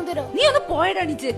തരോ? നീ ഒന്ന് പോയടണിച്ച്.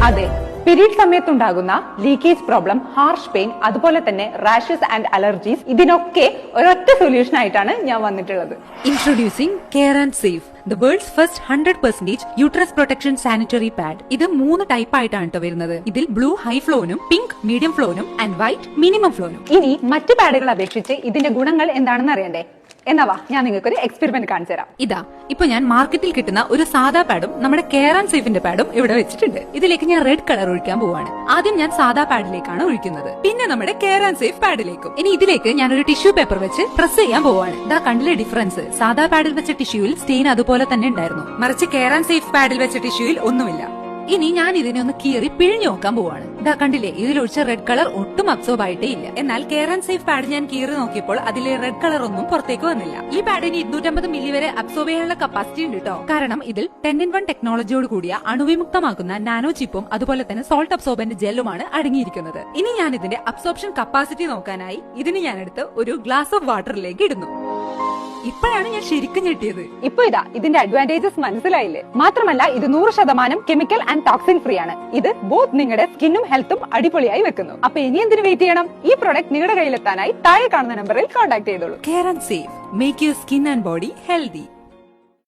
അതെ, പീരീഡ് സമയത്തുണ്ടാകുന്ന ലീക്കേജ് പ്രോബ്ലം, ഹാർഷ് പെയിൻ, അതുപോലെ തന്നെ റാഷസ് ആൻഡ് അലർജീസ്, ഇതിനൊക്കെ ഒരൊറ്റ സൊല്യൂഷൻ ആയിട്ടാണ് ഞാൻ വന്നിട്ടുള്ളത്. Introducing care and safe, the world's first 100% uterus protection sanitary pad. ഇത് 3 ടൈപ്പ് ആയിട്ടാണ് വരുന്നത്. ഇതിൽ ബ്ലൂ ഹൈ ഫ്ലോനും, പിങ്ക് മീഡിയം ഫ്ലോനും ആൻഡ് വൈറ്റ് മിനിമം ഫ്ലോനും. ഇനി മറ്റു പാഡുകൾ അപേക്ഷിച്ച് ഇതിന്റെ ഗുണങ്ങൾ എന്താണെന്ന് അറിയണ്ടേ? എന്നാവാ ഞാൻ നിങ്ങൾക്ക് ഒരു എക്സ്പെരിമെന്റ് കാണിച്ചു തരാം. ഇതാ ഇപ്പൊ ഞാൻ മാർക്കറ്റിൽ കിട്ടുന്ന ഒരു സാധാ പാഡും നമ്മുടെ കെയർ ആൻഡ് സേഫിന്റെ പാഡും ഇവിടെ വെച്ചിട്ടുണ്ട്. ഇതിലേക്ക് ഞാൻ റെഡ് കളർ ഒഴിക്കാൻ പോവാണ്. ആദ്യം ഞാൻ സാധാ പാഡിലേക്കാണ് ഒഴിക്കുന്നത്, പിന്നെ നമ്മുടെ കെയർ ആൻഡ് സേഫ് പാഡിലേക്കും. ഇനി ഇതിലേക്ക് ഞാൻ ഒരു ടിഷ്യൂ പേപ്പർ വെച്ച് പ്രസ് ചെയ്യാൻ പോവാണ്. ഇതാ കണ്ടില്ലേ ഡിഫറൻസ്? സാധാ പാഡിൽ വെച്ച ടിഷ്യൂവിൽ സ്റ്റെയിൻ അതുപോലെ തന്നെ ഉണ്ടായിരുന്നു, മറിച്ച് കെയർ ആൻഡ് സേഫ് പാഡിൽ വെച്ച ടിഷ്യൂവിൽ ഒന്നുമില്ല. ഇനി ഞാൻ ഇതിനെ ഒന്ന് കീറി പിഴിഞ്ഞു നോക്കാൻ പോവാണ്. ഇതാ കണ്ടില്ലേ, ഇതിലൊഴിച്ച റെഡ് കളർ ഒട്ടും അബ്സോർബ് ആയിട്ടേ ഇല്ല. എന്നാൽ കെയർ ആൻഡ് സേഫ് പാഡ് ഞാൻ കീറി നോക്കിയപ്പോൾ അതിലെ റെഡ് കളർ ഒന്നും പുറത്തേക്ക് വന്നില്ല. ഈ പാഡിന് 250 മില്ലി വരെ അബ്സോർബ് ചെയ്യാനുള്ള കപ്പാസിറ്റി ഉണ്ട് കേട്ടോ. കാരണം ഇതിൽ 10-in-1 ടെക്നോളജിയോട് കൂടിയ അണുവിമുക്തമാക്കുന്ന നാനോ ചിപ്പും അതുപോലെ തന്നെ സോൾട്ട് അബ്സോർബന്റ് ജെല്ലുമാണ് അടങ്ങിയിരിക്കുന്നത്. ഇനി ഞാൻ ഇതിന്റെ അബ്സോർപ്ഷൻ കപ്പാസിറ്റി നോക്കാനായി ഇതിന് ഞാൻ എടുത്ത് ഒരു ഗ്ലാസ് ഓഫ് വാട്ടറിലേക്ക് ഇടുന്നു. ഇപ്പോഴാണ് ഞാൻ ശരിക്കും ഞെട്ടിയത്. ഇപ്പൊ ഇതാ ഇതിന്റെ അഡ്വാൻറ്റേജസ് മനസ്സിലായില്ലേ? മാത്രമല്ല ഇത് 100% കെമിക്കൽ ആൻഡ് ടോക്സിൻ ഫ്രീ ആണ്. ഇത് ബോത്ത് നിങ്ങളുടെ സ്കിന്നും ഹെൽത്തും അടിപൊളിയായി വെക്കുന്നു. അപ്പൊ ഇനി എന്തിനു വെയിറ്റ് ചെയ്യണം? ഈ പ്രൊഡക്റ്റ് നിങ്ങളുടെ കയ്യിലെത്താനായി താഴെ കാണുന്ന നമ്പറിൽ കോൺടാക്ട് ചെയ്തോളൂ. Care and safe, make your skin and body healthy.